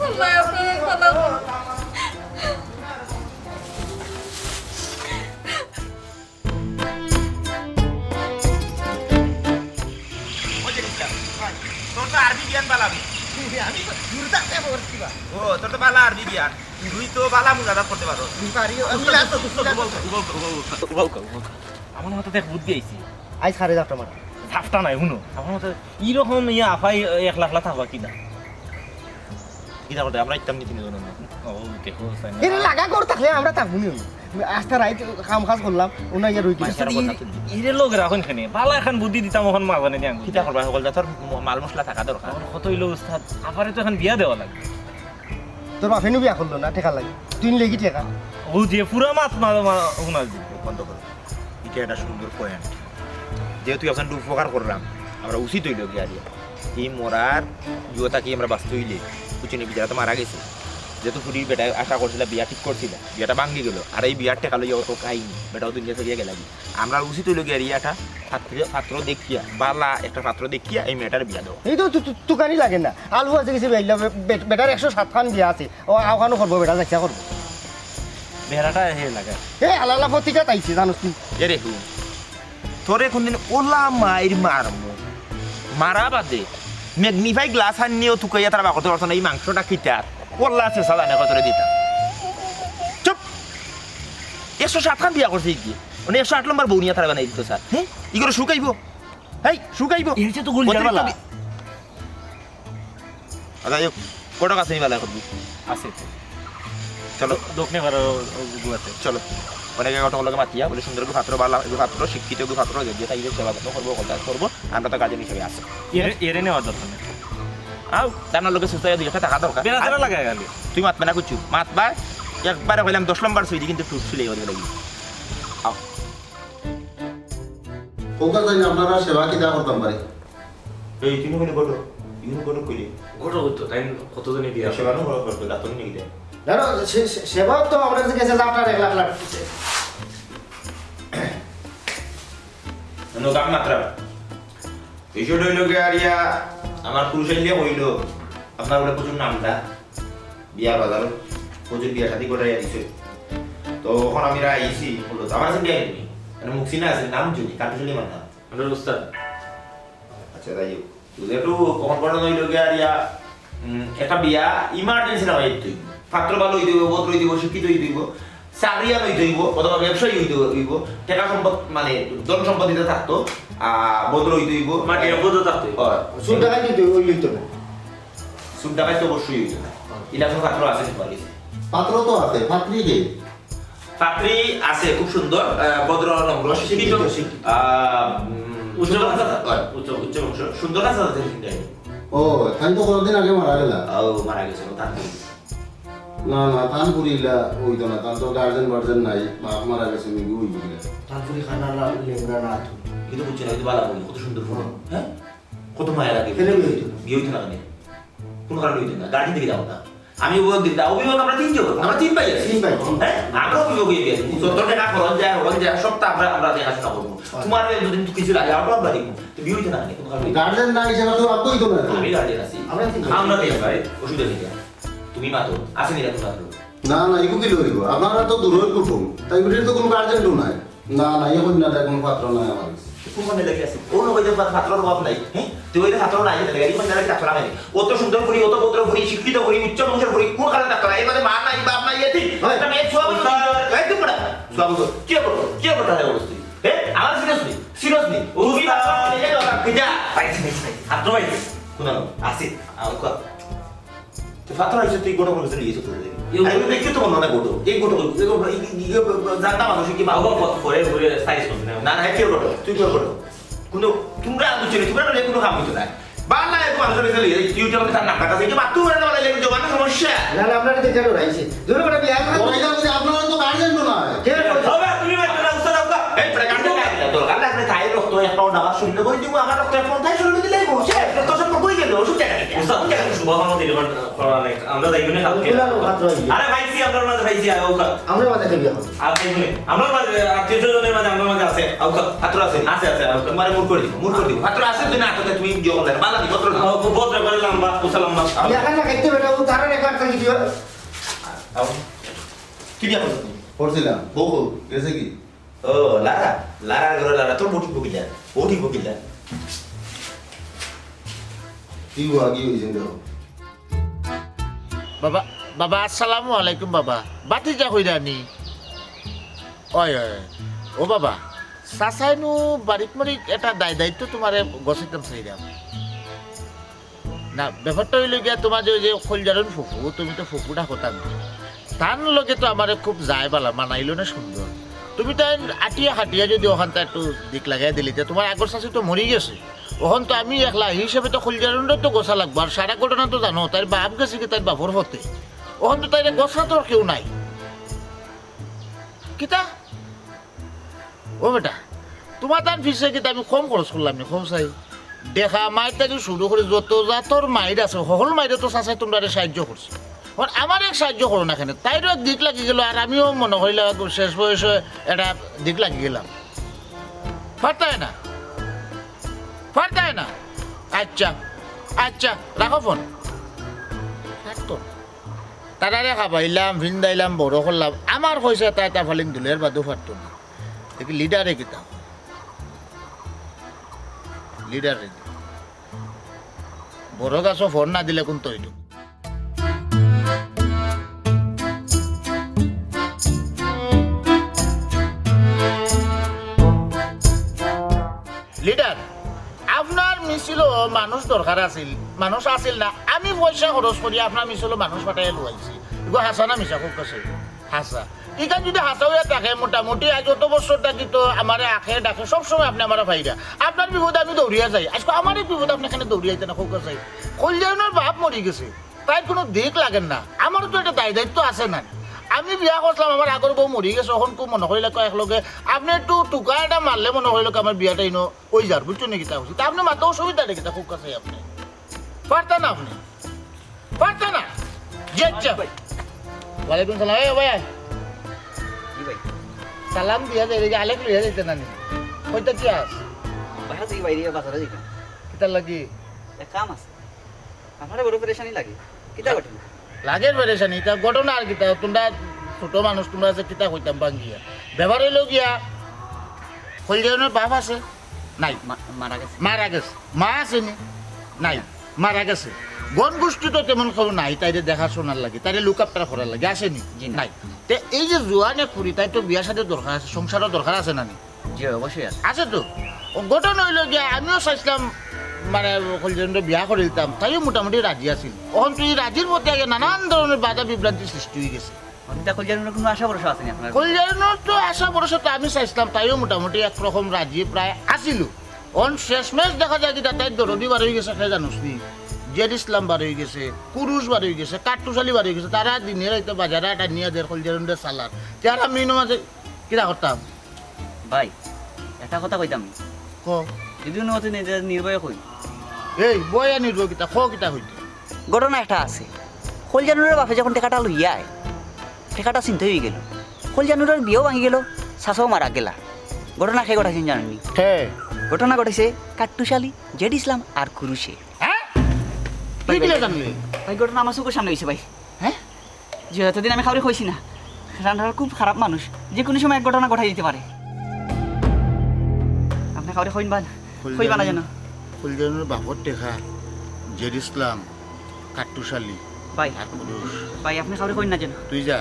আল্লাহ আপনারা ভালো তোর তো আরবি জ্ঞান বালাবি আমি দুর্দাতে পড়ছি বা ও তোর তো বালা আরবি জ্ঞান তুই তো বালা মুজাদা করতে পারো আমি পারি আমি আমার মতো দেখ বুদ্ধি আইছি আজ সাড়ে 10টা মার সাফটা নাই শুনো আমার মতো এইরকম ইয়া আফাই 1 লাখ থাকবা কিনা এটা করতে আমরা ইত্যাম নীতি নিজন ও দেখো এর লাগা কর থাকলে আমরা তা শুনি আস্তা রাইত কাম কাজ করলাম ওনা ইয়া রই দিলাম ইরে লোক রাখুন খানে ভালো এখন বুদ্ধি দিতাম ওখান মাঝানে দিয়াং কিতা করবা সকল যা তোর মাল মশলা থাকা দরকার কত হইলো উস্তাদ আপারে তো এখন বিয়া দেওয়া লাগবে তোর বাপে বিয়া করলো না টেকা লাগে তুই লেগি টেকা ও যে পুরা মাছ শোনা দি বন্ধ করো এটা একটা সুন্দর পয়েন্ট। যেহেতু আপনার উপকার করলাম, আমরা উচিত হইল গিয়া দিয়া এই মরার যুবতাকে আমরা বাঁচতে হইলে কুচিনি বিচারা তো মারা গেছে, যেহেতু ফুটির বেটা আশা করছিল বিয়া ঠিক করছিল, বিয়াটা ভাঙ্গি গেল, আর এই বিয়ার টেকা লইয়া অত কাহিনি বেটাও দুনিয়া থেকে গেল। আমরা উচিত হইল গিয়া রিয়াটা পাত্র দেখিয়া বালা একটা পাত্র দেখিয়া এই মেয়েটার বিয়া দেওয়া। এই তো তুকানি লাগে না, আলু আছে কিছু বেটার 107 খান বিয়া আছে, ও আওখানো করবো, বেটা যাচ্ছা করবো। বেড়াটা হে লাগে এই আলালা পত্রিকা তাইছে জানোস তুই। এরে হু তোরে কোনদিন ওলা মাইর মারমু মারা বাদে ম্যাগনিফাই গ্লাস আনিও তুকাইয়া তারা বাকতে পারছ না, এই মাংসটা খিটার ওল্লা আছে সাদা না কতরে দিতা। চুপ 107 খান বিয়া করছে কি মানে 108 নম্বর বউনিয়া তারা বানাই দিত স্যার। হ্যাঁ ই করে শুকাইব, হেই শুকাইব এর চেয়ে তো গুলজার বালা আচ্ছা কত কাছে নিবালা করবি আছে চলো দক্ষিণে পারো গুয়াতে চলো অনেকে কত লোকে মাতিয়া বলে সুন্দর পাত্র বালা পাত্র শিক্ষিত পাত্র যে তাই সেবা যত্ন করবো কথা করবো, আমরা তো কাজের হিসেবে আছে এরে নেওয়ার দরকার নেই। আও তার লোকে সুস্থ 2 টাকা টাকা দরকার বেড়া লাগাই গেল তুই মাতবে না কুচু মাতবা একবারে কইলাম 10 নম্বর সুইদি কিন্তু টুট চলে গেল লাগি। আও ওকা জানি আপনারা সেবা কিটা করতাম পারি। এই তুমি কোনে বড় ইউন কোনে কইলে ঘটো ঘটো তাই কতজনে দিয়া সেবা নো বড় করতে দাতন নিয়ে দে জানো সেবা তো আমরা কাছে গেছে আপনার 1 লাখ লাখ নো কাম মাত্রা বিষয় হইল গিয়া আমার পুরুষের লিয়ে হইল আপনার বলে প্রচুর নামটা বিয়া বাজার প্রচুর বিয়া শাদি করে দিছে, তো এখন আমি আইছি বললো তো আমার সঙ্গে আইনি মানে মুখসিনা আছে নাম যদি কাটুলি মান নাম আমরা উস্তাদ। আচ্ছা তাই তুই একটু কখন কখন হইল গিয়া একটা বিয়া ইমার্জেন্সি না হইতে তুই পাত্র ভালো হইতে হইব, বদ্র হইতে হইব, শিক্ষিত হইতে হইব, চাকরিয়ান হইতে হইব অথবা ব্যবসায়ী হইতে হইব, টাকা সম্পদ মানে ধন সম্পত্তিতে থাকতো, বদ্র হইতে হইব, মাটির বদল থাকতে সুদ টাকা দিতে ওই লইতো না। সুদ টাকায় তো অবশ্যই হইতো না। ইলাকা পাত্র আছে তোমার কাছে? পাত্র তো আছে, পাত্রী কে? পাত্রী আছে খুব সুন্দর, ভদ্র নম্র শিক্ষিত, উচ্চ বংশ উচ্চ বংশ, সুন্দর আছে তাদের চিন্তা। ও তাই তো কতদিন আগে মারা গেলা। মারা গেছে তার না না তান পুরিলা ওইতো না, তান তো গার্জেন নাই, বাপ মারা গেছে মিগি ওই বুঝলে। তারপরে খানা না লেঙ্গা না তো কিন্তু বুঝছে না, কিন্তু বালা বলি কত সুন্দর ফুল, হ্যাঁ কত মায়া লাগে। কেন বিয়ে হইতো? বিয়ে হইতো না কেন? কোনো কারণে হইতো না, গাড়ি থেকে যাবো না। আমি অভিভাবক দিই, অভিভাবক আমরা 3 জন, আমরা 3 ভাই আছি। 3 ভাই। হ্যাঁ আমরা অভিভাবক দিয়ে দিই, 14 টাকা খরচ যায়, ওখান যায় সবটা আমরা দেখাশোনা করবো। তোমার যদি কিছু লাগে আমরা আমরা দিব, তো বিয়ে হইতো না কেন? কোনো কারণে গার্জেন নাই হিসেবে তো আপনি তো না। আমি গার্ডিয়ান আছি, আমরা 3 ভাই। আমরা 3 ভাই, অসুবিধা নেই। তুমি মাতো আসেনি রাখো মাত্র না না এগু কি লইব, আপনারা তো দূরের কুটুম, তাই বলে তো কোনো গার্জেনও নাই। না না এখন না কোনো পাত্র নাই আমার কাছে। কোন লেগে আছে কোন কইতে ছাত্রর অভাব নাই। হ্যাঁ তুই ওই ছাত্র নাই লাগে এই মানে ছাত্র নাই অত সুন্দর করি অত পত্র করি শিক্ষিত করি উচ্চ বংশের করি কোন কারণে ছাত্র নাই? মানে মা নাই বাপ নাই এতি এটা মেয়ে সব একদম পড়া সব কি বড় রে অবস্থা। হ্যাঁ আমার সিরিয়াসলি ও কি কিটা পাইছি ছাত্র ভাই কোন আছে আউকা তো ছাত্র হইছে তুই গোটা করে লিয়েছ তো এই দেখি তো মনে না গোটো এই গোটো জানতা মানুষ কি বাবা কত করে করে সাইজ করতে না না কি গোটো তুই কি গোটো কোনো তোমরা বুঝছো তোমরা না কোনো কাম হইতো না বালা একটু মানুষের কাছে লিয়ে ইউটিউবে তার নাম কাটা যে বাতু করে না লাগে জমানো সমস্যা না না আপনারা দেখে রাইছে দূরে করে বিয়া করে ওইটা বুঝি আপনারা তো গার্জেনও নাই। কে হবে তুমি মাত্র না উস্তাদ আউকা এই প্রে কাটতে না তো কাল লাগলে তাই রক্ত একটা নামাজ শুনলে কই দিব আমার রক্ত একটা তাই শুনলে দিলে বসে রক্ত সব কই গেল ওষুধ টাকা উস্তাদ সুবহান দিল করানে আমরা যাইবনে কালকে বলানো পাত্র হইছে আরে ভাইছি আপনার মাঝে ভাইছি আউকা আমরা মাঝে বিয়া হবে আর যাইবনে আমার মাঝে আত্মীয়জনের মাঝে আমার মাঝে আছে আউকা ছাত্র আছে আছে আছে আউকা তোমারে মুড করে দিব ছাত্র আছে তুই না তো তুমি কি করলে বালা দি পত্র বহুত করে লম্বা উসালাম না বিয়া খানা খাইতে বেটা ও তারা 1 লাখ টাকা দিও আও কি দিয়া করছ তুমি করছিলাম বউ গেছে কি? ও লারা ঘরে লারা তোর বটি বকিলা কি হুয়া কি হইছে দেখো। বাবা বাবা আসসালামু আলাইকুম বাবা বাতি যা হইরানি ওই ও বাবা চাচাইনো বাড়িত মারি এটা দায়িত্ব তোমার গছিতাম চাইলাম না ব্যাপারটা হইল গিয়া তোমার যে খলজারন ফুফু তুমি তো ফুফুটা হতাম তার লগে তো আমার খুব যায় বালা মানাইলো না সুন্দর তুমি তাই আটিয়া হাটিয়া যদি ওখানটা একটু দিক লাগাই দিলি তোমার আগর চাষি তো মরি গেছে ওখান তো আমি একলা এই হিসেবে তো খলজারনটা তো গোছা লাগবো আর সারা ঘটনা তো জানো তার বাপ গেছে কি তার বাপর হতে ওখান তো তাইলে গোছা তো কেউ নাই কিতা ও বেটা তোমার তার ফিসে কিন্তু আমি কম খরচ করলাম না কম চাই দেখা মায়ের থেকে শুরু করে যত জাতর মায়ের আছে সকল মায়ের তো চাচাই তোমরা সাহায্য করছে আমার এক সাহায্য করো না কেন তাইরও এক দিক লাগি গেল আর আমিও মনে করিলাম শেষ বয়সে একটা দিক লাগি গেলাম পারতায় না আচ্ছা আচ্ছা রাখো ফোন থাকতো তারারে খাবাইলাম ভিন্দাইলাম বড় করলাম আমার পয়সা তাই তা ফালিং দুলের বাদও পারতো না দেখি লিডারে কিতাম লিডারে বড় গাছও ফোন না দিলে কোন তৈরি লিডার আপনার মিছিল মানুষ দরকার আছিল মানুষ আছিল না আমি পয়সা খরচ করি আপনার মিছিল মানুষ পাঠাই লুয়াইছি এগুলো হাসা না মিশা খুব কাছে হাসা এখানে যদি হাসা হয়ে থাকে মোটামুটি আজ যত বছর থাকি তো আমার আখে ডাকে সবসময় আপনি আমার ভাইরা আপনার বিপদে আমি দৌড়িয়া যাই আজকে আমার এই বিপদে আপনি এখানে দৌড়িয়াইতে না খুব কাছে কল্যাণের বাপ মরি গেছে তাই কোনো দিক লাগেন না আমারও তো একটা দায়িত্ব আছে না আমি বিয়া করছিলাম আমার আগর বউ মরি গেছে এখন খুব মনে করিলে একলগে আপনি একটু টুকা এটা মারলে মনে করিল আমার বিয়াটা ইনো ওই যার বুঝছো নাকি তা বুঝছি তা আপনি মাথা অসুবিধা নাকি তা খুব কাছে আপনি পারতেন না আপনি পারতেন না ওয়ালাইকুম সালাম এ ভাই সালাম দিয়া যাই আলেক লইয়া যাইতে নানি কইতা কি আস বাসা থেকে বাইরে বাজারে যাইতাম কিতা লাগি এক কাম আছে আমার বড় পরেশানি লাগে কিতা ঘটনা লাগের বেরেছানি তা ঘটনা আর কিতা তোমরা ছোট মানুষ তোমরা আছে কিতা কইতাম বাঙ্গিয়া ব্যবহার হইল গিয়া কলজানের বাপ আছে নাই মারা গেছে মা আসেনি নাই মারা গেছে গণ গোষ্ঠী তো তেমন খবর নাই তাইরে দেখাশোনার লাগে তাইরে লুক আপ করার লাগে আসেনি নাই তে এই যে জোয়ানে ফুরি তাই তো বিয়া সাথে দরকার আছে সংসারও দরকার আছে নানি জি অবশ্যই আছে আছে তো ঘটনা হইল গিয়া আমিও চাইছিলাম মানে কলজানের বিয়া করে দিতাম তাইও মোটামুটি রাজি আছিল এখন তুই রাজির মধ্যে আগে নানান ধরনের বাধা বিভ্রান্তি সৃষ্টি হয়ে গেছে অনিতা কল্যাণের কোনো আশা ভরসা আছে না আপনার কল্যাণের তো আশা ভরসা তো আমি চাইছিলাম তাইও মোটামুটি একরকম রাজি প্রায় আসিল অন শেষমেশ দেখা যায় কি তাই দরদি বার হয়ে গেছে খেয়ে জানোস নি জেড ইসলাম বার হয়ে গেছে পুরুষ বার হয়ে গেছে কাট্টুশালি বার হয়ে গেছে তারা দিনের হয়তো বাজারে একটা নিয়ে দেয় কলজানের সালাদ তার আমি মাঝে কিরা করতাম ভাই একটা কথা কইতাম ক যদি নতুন নির্ভয় কই এই বয়া নির্ভর কিতা খ কিতা হইতে ঘটনা একটা আছে কল্যাণের বাপে যখন টেকাটা লইয়া আয় টেকাটা চিন্তা হয়ে গেল কল্যাণের বিয়েও ভাঙি গেল শাশাও মারা গেলা ঘটনা খেয়ে ঘটাইছেন জানেননি হ্যাঁ ঘটনা ঘটেছে কাট্টুশালী জেড ইসলাম আর কুরুষে হ্যাঁ কি দিলে জানলে ভাই ঘটনা আমার চোখের সামনে হয়েছে ভাই হ্যাঁ যে এতদিন আমি খাবারে খুঁজছি না রান্নার খুব খারাপ মানুষ যে কোনো সময় এক ঘটনা ঘটাই দিতে পারে আপনি খাবারে খইবা না যেন কলজানের বাপর টেকা জেড ইসলাম কাট্টুশালী ভাই আর পুরুষ ভাই আপনি খাবারে খই না যেন তুই যা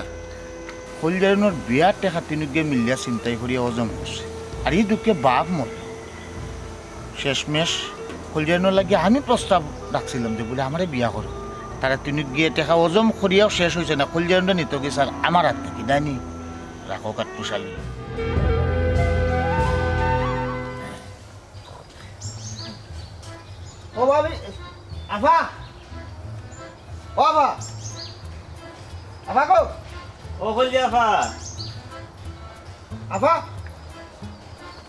কলজানের বিয়ার টেকা তিনকে মিলিয়া চিন্তাই করি হজম করছে আর এই দুঃখে বাপ মত শেষমেশ কলজানের লাগে আমি প্রস্তাব রাখছিলাম যে বলে আমারে বিয়া করো তারা তিনি গিয়ে টেকা হজম করিয়াও শেষ হয়েছে না কলজানটা নিত গেছে আর আমার হাত থেকে দায়নি রাখো কাট্টুশালী ও ভাবি আফা ও আফা আফা গো ও কলজা আফা আফা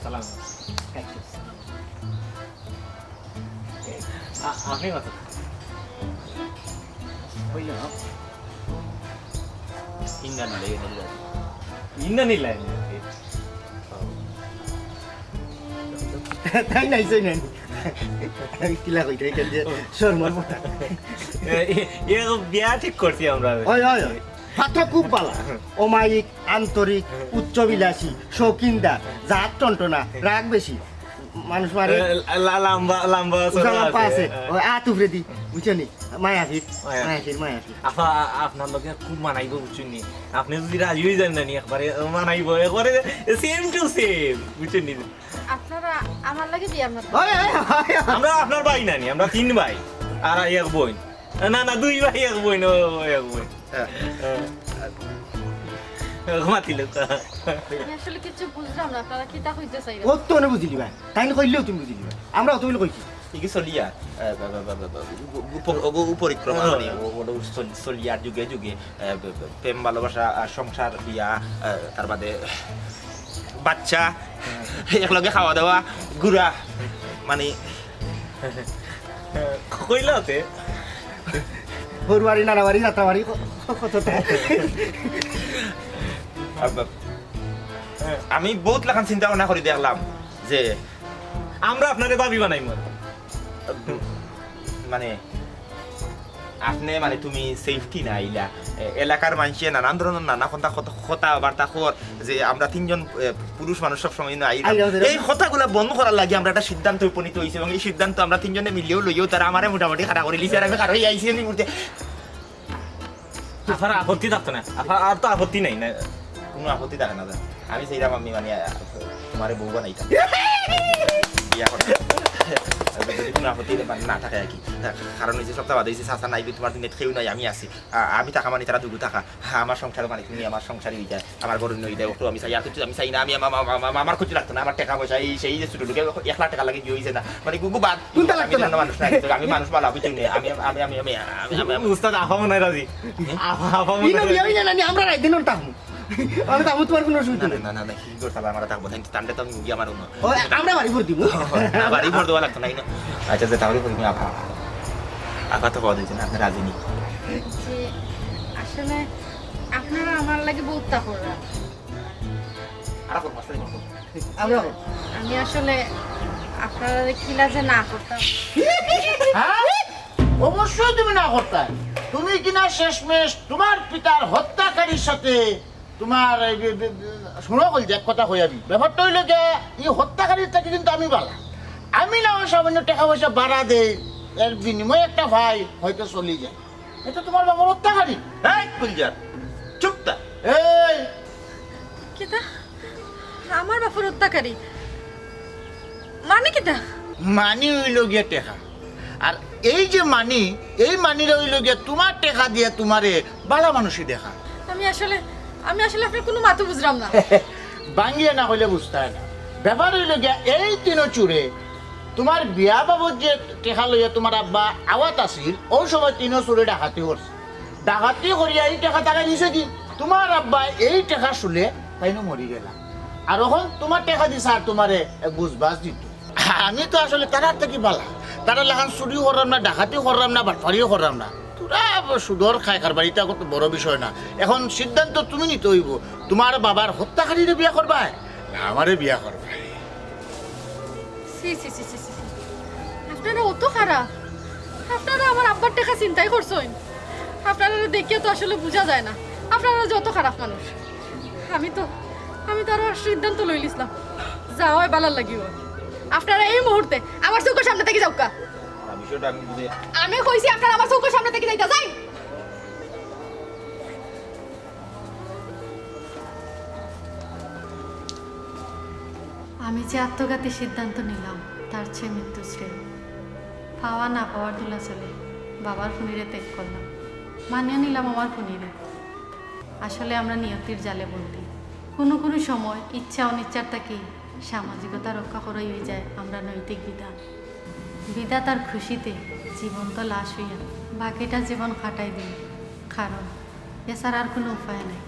সালাম আপনি কত ইন্দানিল্লাহ তাই নাইছে নেন কিলা কইতে কেন যে শর্মার মতো বিয়া ঠিক করছি আমরা হয় হয় হয় পাত্র খুব ভালো অমায়িক আন্তরিক উচ্চবিলাসী শৌখিনদার জাত টন্টনা রাগ বেশি মানুষ মারে লম্বা লম্বা জলাপা আছে ওই আত উপরে দি বুঝছনি মায়াফির আপা আপনার লগে খুব মানাইব বুঝছেন আপনি যদি রাজি হয়ে যান না একবারে মানাইব একবারে সেম টু সেম বুঝছেন আপনারা আমার লাগে বিয়া না আমরা আপনার ভাই নানি আমরা 3 ভাই আর এক বোন না না 2 ভাই এক বোন ও এক বোন ঘুমাতিল আমি আসলে কিছু বুঝলাম না আপনারা কি তা কইতে চাইছেন কত না বুঝিলি ভাই তাই কইলেও তুমি বুঝিলি ভাই আমরা অত বলে কইছি কি চলিয়া উপরিক্রমা মানে চলিয়ার যুগে যুগে প্রেম ভালোবাসা সংসার বিয়া তার বাদে বাচ্চা একলগে খাওয়া দাওয়া ঘুরা মানে কইলাতে ওর বাড়ি নানা বাড়ি যাত্রা বাড়ি কতটা আমি বহুত লাখান চিন্তা ভাবনা করে দেখলাম যে আমরা আপনারে ভাবি বানাই মর মানে আপনি মানে তুমি সেফটি না আইলা এলাকার মানুষে নানান ধরনের নানা কথা বার্তা খবর যে আমরা তিনজন পুরুষ মানুষ সব সময় না আইলা এই কথাগুলো বন্ধ করার লাগে আমরা একটা সিদ্ধান্ত উপনীত হয়েছি এবং এই সিদ্ধান্ত আমরা তিনজনে মিলিয়েও লইও তারা আমারে মোটামুটি খারাপ করে লিখে আর আমি কারো আইসি নি মুহূর্তে আপনার আপত্তি থাকতো না আপনার আর তো আপত্তি নাই না কোনো আপত্তি থাকে না আমি সেইরাম আমি মানে তোমারে বউ বানাইতাম বিয়া করতাম যদি কোনো আপত্তি না থাকে আর কি কারণ হচ্ছে সপ্তাহ বাদে চাষা নাই তোমার দিনে খেয়েও নাই আমি আছি আমি টাকা মানে তারা দুগু টাকা আমার সংসার মানে তুমি আমার সংসারই হয়ে যায় আমার ঘর হয়ে যায় ওটা আমি চাই আর কিছু আমি চাই না আমি আমার কিছু লাগতো না আমার টাকা পয়সা এই সেই যে ছোট লোকে 1 লাখ টাকা লাগে কি হয়েছে না মানে গুগু বাদ মানুষ নাই আমি মানুষ ভালো কিছু নেই আমি আমি আমি আমি আমি উস্তাদ আফামো নাই রাজি আফামো ইনো বিয়া হই জানি আমরা রাত দিন তাহমু আমি তাহমু তোমার কোনো অসুবিধা নেই না না না কি করতে আমার থাকবো তান্ডে তো আমি আমার অন্য ও আমরা বাড়ি ভর দিব বাড়ি ভর দেওয়া লাগতো না আচ্ছা যে তাহলে তুমি আপা তো কথা দিয়েছেন আপনি রাজি নি যে আসলে আপনারা আমার লাগে বহুত তাহরা আমরা আমি আসলে আপনারা কিলা যে না করতাম হ্যাঁ অবশ্যই তুমি না করতে তুমি কিনা শেষমেশ তোমার পিতার হত্যাকারীর সাথে তোমার শোনো বল যে এক কথা হয়ে যাবি ব্যাপারটা হইলো যে এই হত্যাকারীর থেকে কিন্তু আমি বালা আমি না সামান্য টাকা পয়সা বাড়া দেই এর বিনিময়ে একটা ভাই হয়তো চলে যায় এটা তোমার বাবার হত্যাকারী এই কুলজার চুপটা এই কিতা আমার বাপর হত্যাকারী মানে কিতা মানি হইল গিয়া টেকা আর এই যে মানি এই মানির হইল গিয়া তোমার টেকা দিয়ে তোমারে বালা মানুষই দেখা আমি আসলে আপনার কোনো মাথা বুঝলাম না বাঙ্গিয়া না হইলে বুঝতে হয় না ব্যাপার হইল গিয়া এই তিনো চুরে তোমার বিয়া বাবদ যে টেকা লইয়া তোমার আব্বা আওয়াত আসিল ওই সময় তিনো চুরে ডাকাতি করছে ডাকাতি করিয়া এই টেকা টাকা দিছে কি তোমার আব্বা এই টেকা শুলে তাইনো মরি গেলা আর এখন তোমার টেকা দিছে আর তোমারে বুঝবাস দিত আমি তো আসলে তারার থেকে বালা তারা লাগান চুরিও করলাম না ডাকাতিও করলাম না বাটফারিও করলাম না তোরা সুদর খায় কারবার এটা কত বড় বিষয় না এখন সিদ্ধান্ত তুমি নিতে হইব তোমার বাবার হত্যাকারীরে বিয়া করবা না আমারে বিয়া করবা সি সি সি সি সি আপনারা অত খারাপ আপনারা আমার আব্বার টাকা চিন্তাই করছেন আপনারা দেখিয়ে তো আসলে বোঝা যায় না আপনারা যত খারাপ মানুষ আমি তো আরো সিদ্ধান্ত লই লিসলাম যাওয়াই বালার লাগিও আপনারা এই মুহূর্তে আমার চৌকের সামনে থেকে যাও কা বিষয়টা আমি বুঝে আমি কইছি আপনারা আমার চৌকের সামনে থেকে যাইতা যাই আমি যে আত্মঘাতী সিদ্ধান্ত নিলাম তার চেয়ে মৃত্যু শ্রেয় পাওয়া না পাওয়ার দোলা চলে বাবার খুনিরে ত্যাগ করলাম মানিয়ে নিলাম আমার খুনিরে আসলে আমরা নিয়তির জালে বন্দি কোনো কোনো সময় ইচ্ছা অনিচ্ছার থেকেই সামাজিকতা রক্ষা করাই হয়ে যায় আমরা নৈতিক বিধান বিধাতার খুশিতে জীবন তো লাশ হইয়া বাকিটা জীবন কাটাই দিই কারণ এছাড়া আর কোনো উপায় নাই